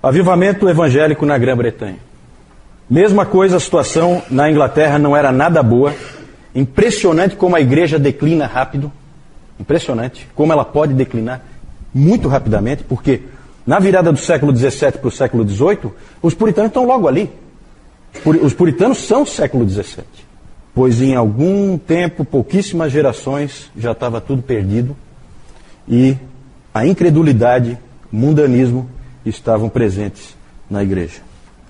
Avivamento evangélico na Grã-Bretanha. Mesma coisa, a situação na Inglaterra não era nada boa. Impressionante como a igreja declina rápido. Impressionante como ela pode declinar muito rapidamente, porque na virada do século XVII para o século XVIII, os puritanos estão logo ali. Os puritanos são do século XVII. Pois em algum tempo, pouquíssimas gerações, já estava tudo perdido. E a incredulidade, o mundanismo estavam presentes na igreja,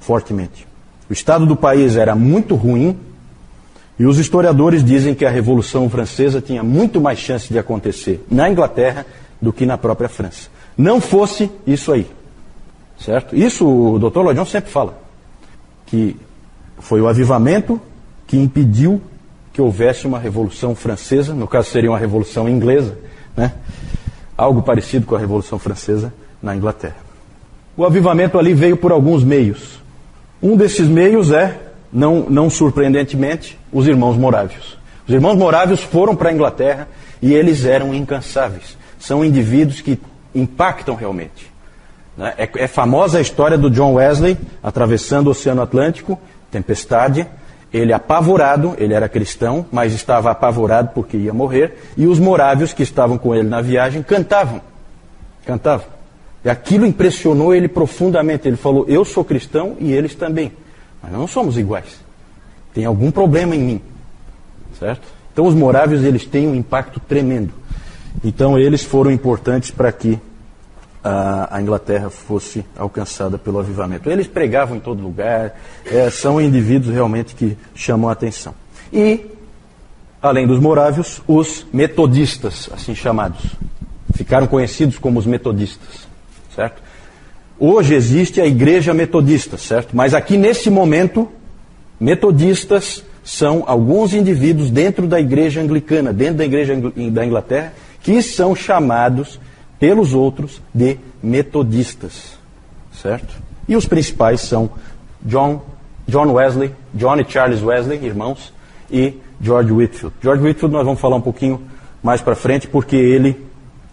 fortemente. O estado do país era muito ruim. E os historiadores dizem que a Revolução Francesa tinha muito mais chance de acontecer na Inglaterra do que na própria França. Não fosse isso aí, certo? Isso o Dr. Lloyd Jones sempre fala, que foi o avivamento que impediu que houvesse uma Revolução Francesa, no caso seria uma Revolução Inglesa, né? Algo parecido com a Revolução Francesa na Inglaterra. O avivamento ali veio por alguns meios. Um desses meios é, não surpreendentemente, os irmãos morávios. Os irmãos morávios foram para a Inglaterra e eles eram incansáveis. São indivíduos que impactam realmente. É famosa a história do John Wesley atravessando o Oceano Atlântico, tempestade. Ele apavorado, ele era cristão, mas estava apavorado porque ia morrer. E os morávios que estavam com ele na viagem cantavam. E aquilo impressionou ele profundamente. Ele falou, eu sou cristão e eles também. Mas nós não somos iguais. Tem algum problema em mim. Certo? Então os morávios, eles têm um impacto tremendo. Então eles foram importantes para que a Inglaterra fosse alcançada pelo avivamento. Eles pregavam em todo lugar. São indivíduos realmente que chamam a atenção. E, além dos morávios, os metodistas, assim chamados. Ficaram conhecidos como os metodistas. Certo? Hoje existe a igreja metodista, certo? Mas aqui nesse momento, metodistas são alguns indivíduos dentro da igreja anglicana, dentro da igreja da Inglaterra, que são chamados pelos outros de metodistas, certo? E os principais são John Wesley, John e Charles Wesley, irmãos, e George Whitefield. George Whitefield nós vamos falar um pouquinho mais para frente, porque ele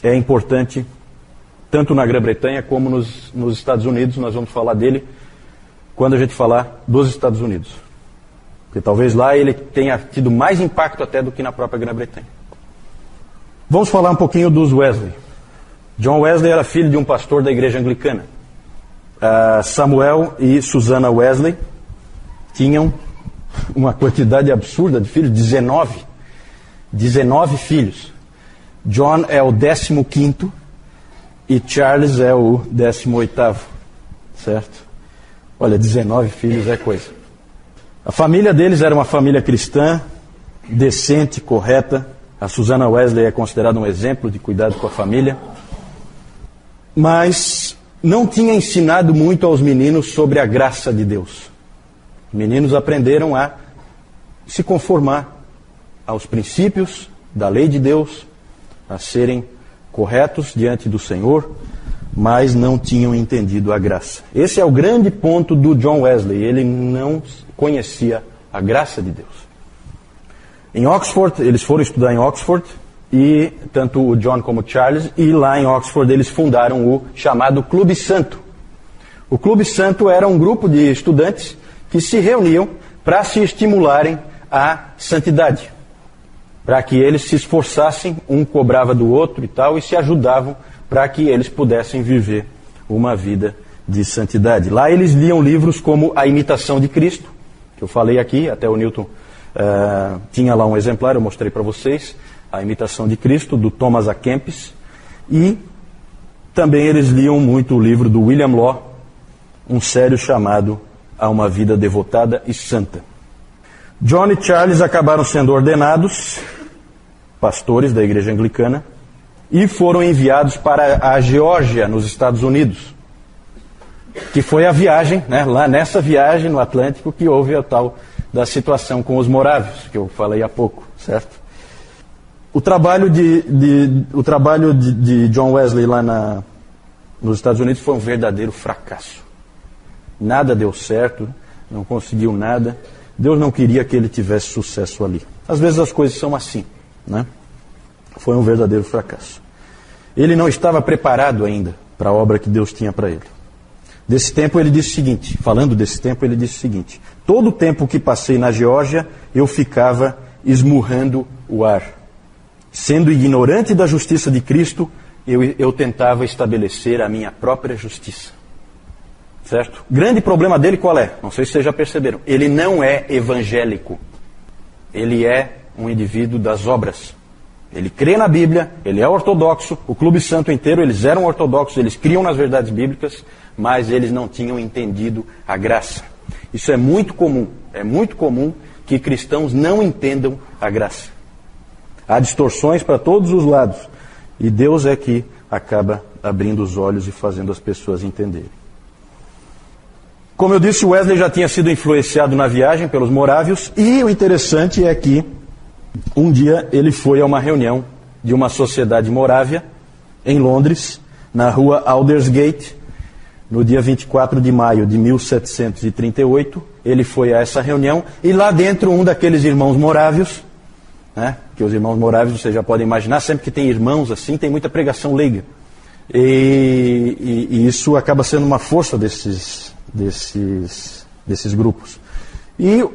é importante tanto na Grã-Bretanha como nos Estados Unidos. Nós vamos falar dele quando a gente falar dos Estados Unidos. Porque talvez lá ele tenha tido mais impacto até do que na própria Grã-Bretanha. Vamos falar um pouquinho dos Wesley. John Wesley era filho de um pastor da igreja anglicana. Samuel e Susana Wesley tinham uma quantidade absurda de filhos, 19 filhos. John é o 15º e Charles é o 18º, certo? Olha, 19 filhos é coisa. A família deles era uma família cristã, decente, correta. A Susana Wesley é considerada um exemplo de cuidado com a família. Mas não tinha ensinado muito aos meninos sobre a graça de Deus. Os meninos aprenderam a se conformar aos princípios da lei de Deus, a serem corretos diante do Senhor, mas não tinham entendido a graça. Esse é o grande ponto do John Wesley. Ele não conhecia a graça de Deus. Em Oxford, eles foram estudar em Oxford, e tanto o John como o Charles, e lá em Oxford eles fundaram o chamado Clube Santo. O Clube Santo era um grupo de estudantes que se reuniam para se estimularem à santidade, para que eles se esforçassem, um cobrava do outro e tal, e se ajudavam para que eles pudessem viver uma vida de santidade. Lá eles liam livros como A Imitação de Cristo, que eu falei aqui, até o Newton tinha lá um exemplar, eu mostrei para vocês, A Imitação de Cristo, do Thomas A. Kempis, e também eles liam muito o livro do William Law, um sério chamado A Uma Vida Devotada e Santa. John e Charles acabaram sendo ordenados pastores da igreja anglicana e foram enviados para a Geórgia, nos Estados Unidos, que foi a viagem, né, lá nessa viagem no Atlântico, que houve a tal da situação com os morávios, que eu falei há pouco, certo? O trabalho de John Wesley lá nos Estados Unidos foi um verdadeiro fracasso. Nada deu certo, não conseguiu nada. Deus não queria que ele tivesse sucesso ali. Às vezes as coisas são assim, né? Foi um verdadeiro fracasso. Ele não estava preparado ainda para a obra que Deus tinha para ele. Desse tempo ele disse o seguinte, falando desse tempo ele disse o seguinte: todo o tempo que passei na Geórgia, eu ficava esmurrando o ar. Sendo ignorante da justiça de Cristo, eu tentava estabelecer a minha própria justiça. Certo? O grande problema dele qual é? Não sei se vocês já perceberam. Ele não é evangélico. Ele é um indivíduo das obras. Ele crê na Bíblia, ele é ortodoxo, o Clube Santo inteiro, eles eram ortodoxos, eles criam nas verdades bíblicas, mas eles não tinham entendido a graça. Isso é muito comum que cristãos não entendam a graça. Há distorções para todos os lados, e Deus é que acaba abrindo os olhos e fazendo as pessoas entenderem. Como eu disse, Wesley já tinha sido influenciado na viagem pelos morávios, e o interessante é que um dia ele foi a uma reunião de uma sociedade morávia em Londres, na rua Aldersgate, no dia 24 de maio de 1738. Ele foi a essa reunião e lá dentro um daqueles irmãos morávios, né, que os irmãos morávios vocês já podem imaginar, sempre que tem irmãos assim, tem muita pregação leiga. E isso acaba sendo uma força desses grupos. E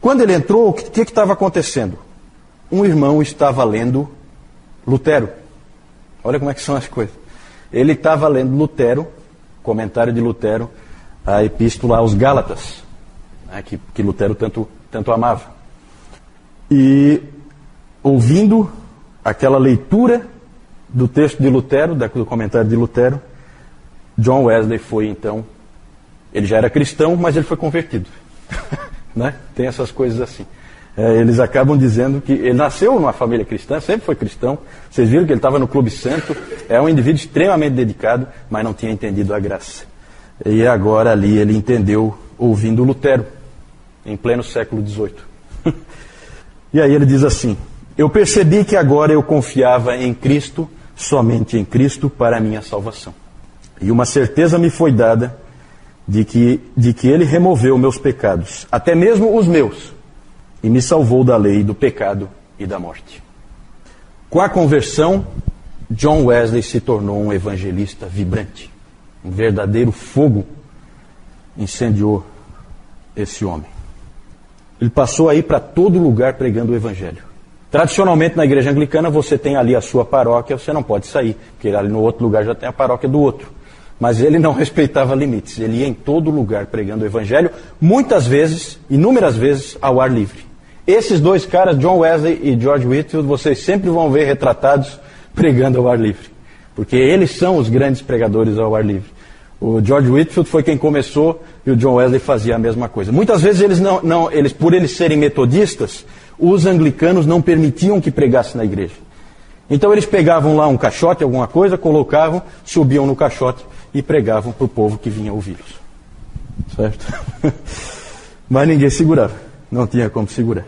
quando ele entrou, o que estava acontecendo? Um irmão estava lendo Lutero. Olha como é que são as coisas. Ele estava lendo Lutero, comentário de Lutero, a epístola aos Gálatas, né, que Lutero tanto amava. E ouvindo aquela leitura do texto de Lutero, do comentário de Lutero, John Wesley foi então, ele já era cristão, mas ele foi convertido. Né? Tem essas coisas assim. Eles acabam dizendo que ele nasceu numa família cristã, sempre foi cristão. Vocês viram que ele estava no Clube Santo, é um indivíduo extremamente dedicado, mas não tinha entendido a graça. E agora ali ele entendeu ouvindo Lutero, em pleno século XVIII. E aí ele diz assim: eu percebi que agora eu confiava em Cristo, somente em Cristo, para a minha salvação. E uma certeza me foi dada de que ele removeu meus pecados, até mesmo os meus, e me salvou da lei, do pecado e da morte. Com a conversão, John Wesley se tornou um evangelista vibrante. Um verdadeiro fogo incendiou esse homem. Ele passou a ir para todo lugar pregando o evangelho. Tradicionalmente na igreja anglicana você tem ali a sua paróquia, você não pode sair, porque ali no outro lugar já tem a paróquia do outro. Mas ele não respeitava limites, ele ia em todo lugar pregando o evangelho, muitas vezes, inúmeras vezes, ao ar livre. Esses dois caras, John Wesley e George Whitefield, vocês sempre vão ver retratados pregando ao ar livre, porque eles são os grandes pregadores ao ar livre. O George Whitefield foi quem começou e o John Wesley fazia a mesma coisa. Muitas vezes eles por eles serem metodistas, os anglicanos não permitiam que pregasse na igreja. Então eles pegavam lá um caixote, alguma coisa, colocavam, subiam no caixote e pregavam para o povo que vinha ouvi-los. Certo? Mas ninguém segurava. Não tinha como segurar.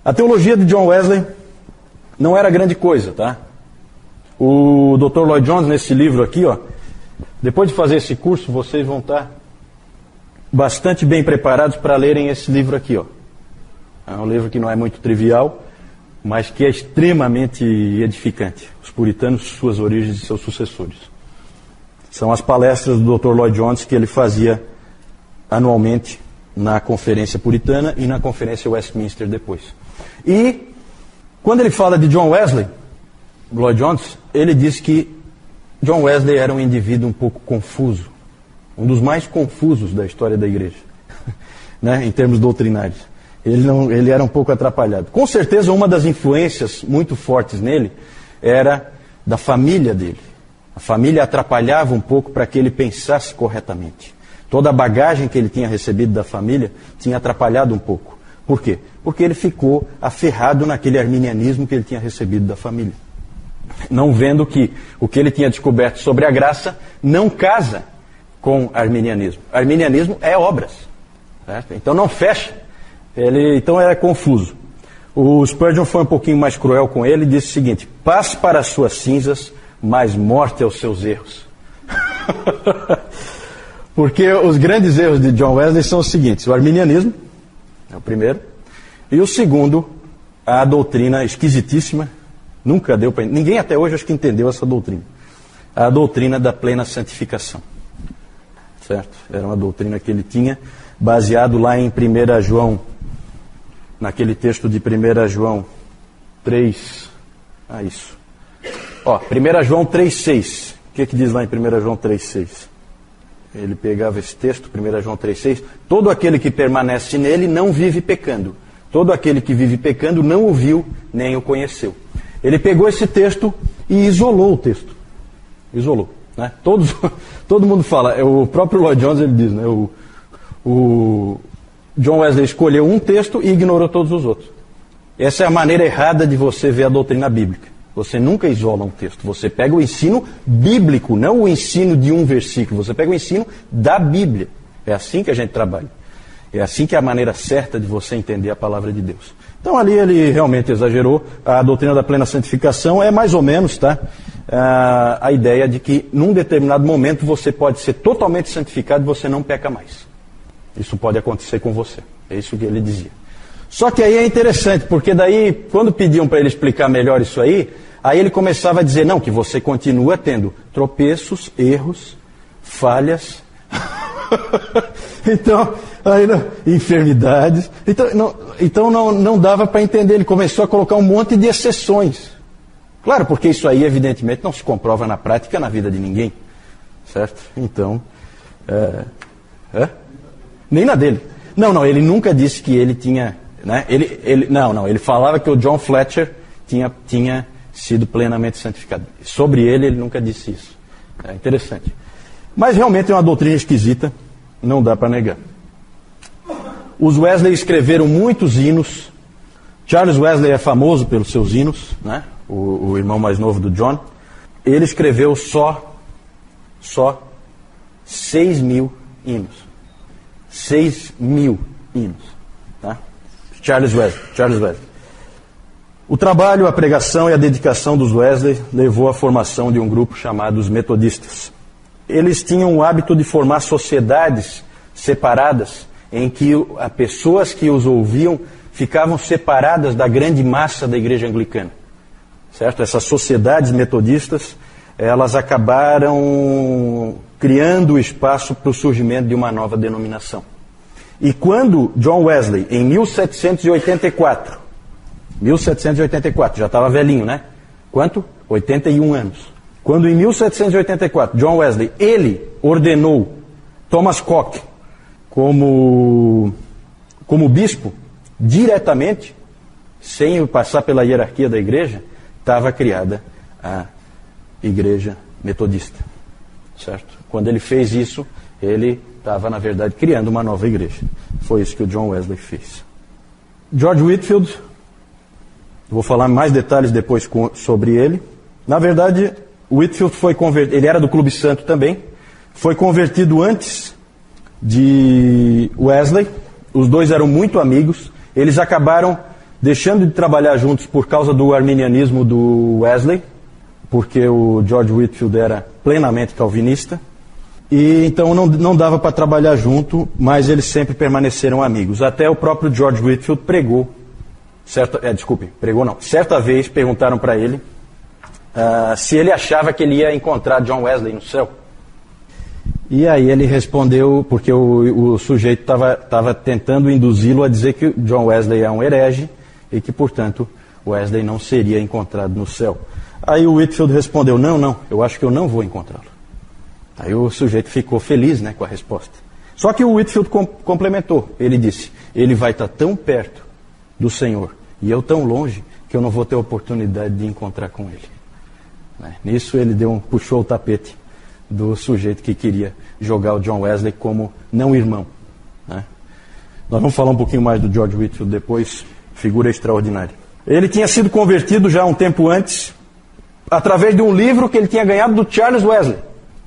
A teologia de John Wesley não era grande coisa, tá? O Dr. Lloyd Jones, nesse livro aqui, ó, depois de fazer esse curso, vocês vão estar bastante bem preparados para lerem esse livro aqui, ó. É um livro que não é muito trivial, mas que é extremamente edificante. Os puritanos, suas origens e seus sucessores. São as palestras do Dr. Lloyd Jones que ele fazia anualmente na Conferência Puritana e na Conferência Westminster depois. E quando ele fala de John Wesley, Lloyd Jones, ele diz que John Wesley era um indivíduo um pouco confuso, um dos mais confusos da história da igreja, né, em termos doutrinários. Ele era um pouco atrapalhado. Com certeza uma das influências muito fortes nele era da família dele. A família atrapalhava um pouco para que ele pensasse corretamente. Toda a bagagem que ele tinha recebido da família tinha atrapalhado um pouco. Por quê? Porque ele ficou aferrado naquele arminianismo que ele tinha recebido da família. Não vendo que o que ele tinha descoberto sobre a graça não casa com arminianismo. Arminianismo é obras. Certo? Então não fecha. Então era confuso. O Spurgeon foi um pouquinho mais cruel com ele e disse o seguinte: paz para as suas cinzas, mas morte aos seus erros. Porque os grandes erros de John Wesley são os seguintes: o arminianismo é o primeiro, e o segundo, a doutrina esquisitíssima, nunca deu para ninguém até hoje acho que entendeu essa doutrina, a doutrina da plena santificação. certo? Era uma doutrina que ele tinha, baseado lá em 1 João, naquele texto de 1 João 3, isso. 1 João 3,6, o que diz lá em 1 João 3,6? Ele pegava esse texto, 1 João 3,6, todo aquele que permanece nele não vive pecando, todo aquele que vive pecando não o viu nem o conheceu. Ele pegou esse texto e isolou o texto, isolou. Né? Todo mundo fala, o próprio Lloyd Jones ele diz, né? O John Wesley escolheu um texto e ignorou todos os outros. Essa é a maneira errada de você ver a doutrina bíblica. Você nunca isola um texto, você pega o ensino bíblico, não o ensino de um versículo, você pega o ensino da Bíblia. É assim que a gente trabalha. É assim que é a maneira certa de você entender a palavra de Deus. Então ali ele realmente exagerou. A doutrina da plena santificação é mais ou menos, tá? A ideia de que num determinado momento você pode ser totalmente santificado e você não peca mais. Isso pode acontecer com você. É isso que ele dizia. Só que aí é interessante, porque daí, quando pediam para ele explicar melhor isso aí ele começava a dizer, não, que você continua tendo tropeços, erros, falhas, então, enfermidades. Então não dava para entender, ele começou a colocar um monte de exceções. Claro, porque isso aí, evidentemente, não se comprova na prática na vida de ninguém. Certo? Então, nem na dele. Não, ele nunca disse que ele tinha... Né? Ele falava que o John Fletcher tinha sido plenamente santificado. Sobre ele nunca disse isso. É interessante. Mas realmente é uma doutrina esquisita, não dá para negar. Os Wesley escreveram muitos hinos. Charles Wesley é famoso pelos seus hinos, né? O irmão mais novo do John. Ele escreveu só 6.000 hinos. 6.000 hinos. Tá? Charles Wesley. O trabalho, a pregação e a dedicação dos Wesley levou à formação de um grupo chamado os Metodistas. Eles tinham o hábito de formar sociedades separadas, em que as pessoas que os ouviam ficavam separadas da grande massa da igreja anglicana. Certo? Essas sociedades metodistas, elas acabaram criando espaço para o surgimento de uma nova denominação. E quando John Wesley, em 1784, já estava velhinho, né? Quanto? 81 anos. Quando em 1784, John Wesley, ele ordenou Thomas Coke como bispo, diretamente, sem passar pela hierarquia da igreja, estava criada a igreja metodista. Certo? Quando ele fez isso, ele estava, na verdade, criando uma nova igreja. Foi isso que o John Wesley fez. George Whitefield, vou falar mais detalhes depois sobre ele. Na verdade, Whitefield foi convertido, ele era do Clube Santo também, foi convertido antes de Wesley. Os dois eram muito amigos. Eles acabaram deixando de trabalhar juntos por causa do arminianismo do Wesley, porque o George Whitefield era plenamente calvinista. E então não dava para trabalhar junto, mas eles sempre permaneceram amigos. Até o próprio George Whitefield pregou. Certa vez perguntaram para ele se ele achava que ele ia encontrar John Wesley no céu. E aí ele respondeu, porque o sujeito estava tentando induzi-lo a dizer que John Wesley é um herege e que, portanto, Wesley não seria encontrado no céu. Aí o Whitefield respondeu, não, eu acho que eu não vou encontrá-lo. Aí o sujeito ficou feliz, né, com a resposta. Só que o Whitefield complementou. Ele disse, ele vai estar tão perto do Senhor e eu tão longe que eu não vou ter oportunidade de encontrar com ele. Né? Nisso ele puxou o tapete do sujeito que queria jogar o John Wesley como não irmão. Né? Nós vamos falar um pouquinho mais do George Whitefield depois, figura extraordinária. Ele tinha sido convertido já um tempo antes, através de um livro que ele tinha ganhado do Charles Wesley,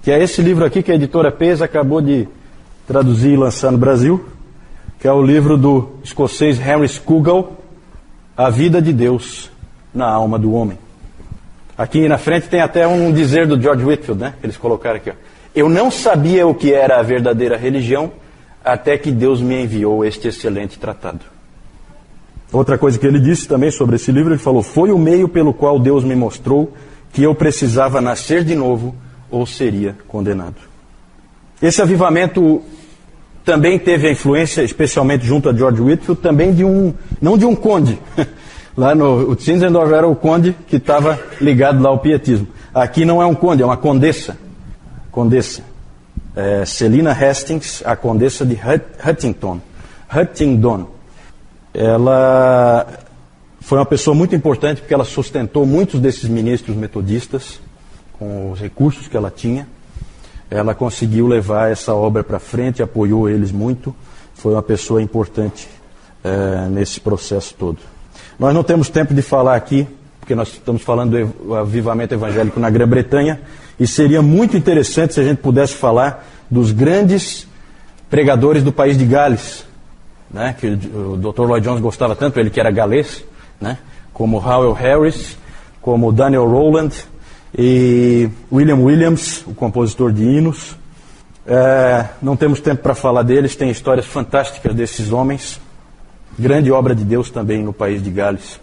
que é esse livro aqui que a editora Pes acabou de traduzir e lançar no Brasil, que é o livro do escocês Henry Scougal, A Vida de Deus na Alma do Homem. Aqui na frente tem até um dizer do George Whitefield, né? Que eles colocaram aqui. Ó. Eu não sabia o que era a verdadeira religião até que Deus me enviou este excelente tratado. Outra coisa que ele disse também sobre esse livro, ele falou, foi o meio pelo qual Deus me mostrou que eu precisava nascer de novo ou seria condenado. Esse avivamento também teve a influência, especialmente junto a George Whitefield, também não de um conde. Lá o Zinzendorf era o conde que estava ligado lá ao pietismo. Aqui não é um conde, é uma condessa. Celina Hastings, a condessa de Huntingdon. Ela foi uma pessoa muito importante porque ela sustentou muitos desses ministros metodistas com os recursos que ela tinha. Ela conseguiu levar essa obra para frente, apoiou eles muito. Foi uma pessoa importante nesse processo todo. Nós não temos tempo de falar aqui, porque nós estamos falando do avivamento evangélico na Grã-Bretanha, e seria muito interessante se a gente pudesse falar dos grandes pregadores do país de Gales, né, que o Dr. Lloyd Jones gostava tanto, ele que era galês, né, como Howell Harris, como Daniel Rowland e William Williams, o compositor de hinos. Não temos tempo para falar deles, tem histórias fantásticas desses homens. Grande obra de Deus também no país de Gales,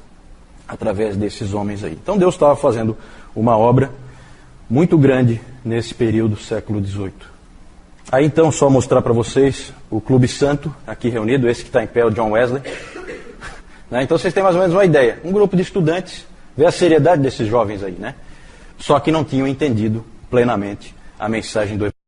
através desses homens aí. Então Deus estava fazendo uma obra muito grande nesse período do século XVIII. Aí então, só mostrar para vocês o Clube Santo, aqui reunido, esse que está em pé, o John Wesley. Né? Então vocês têm mais ou menos uma ideia. Um grupo de estudantes, vê a seriedade desses jovens aí, né? Só que não tinham entendido plenamente a mensagem do Evangelho.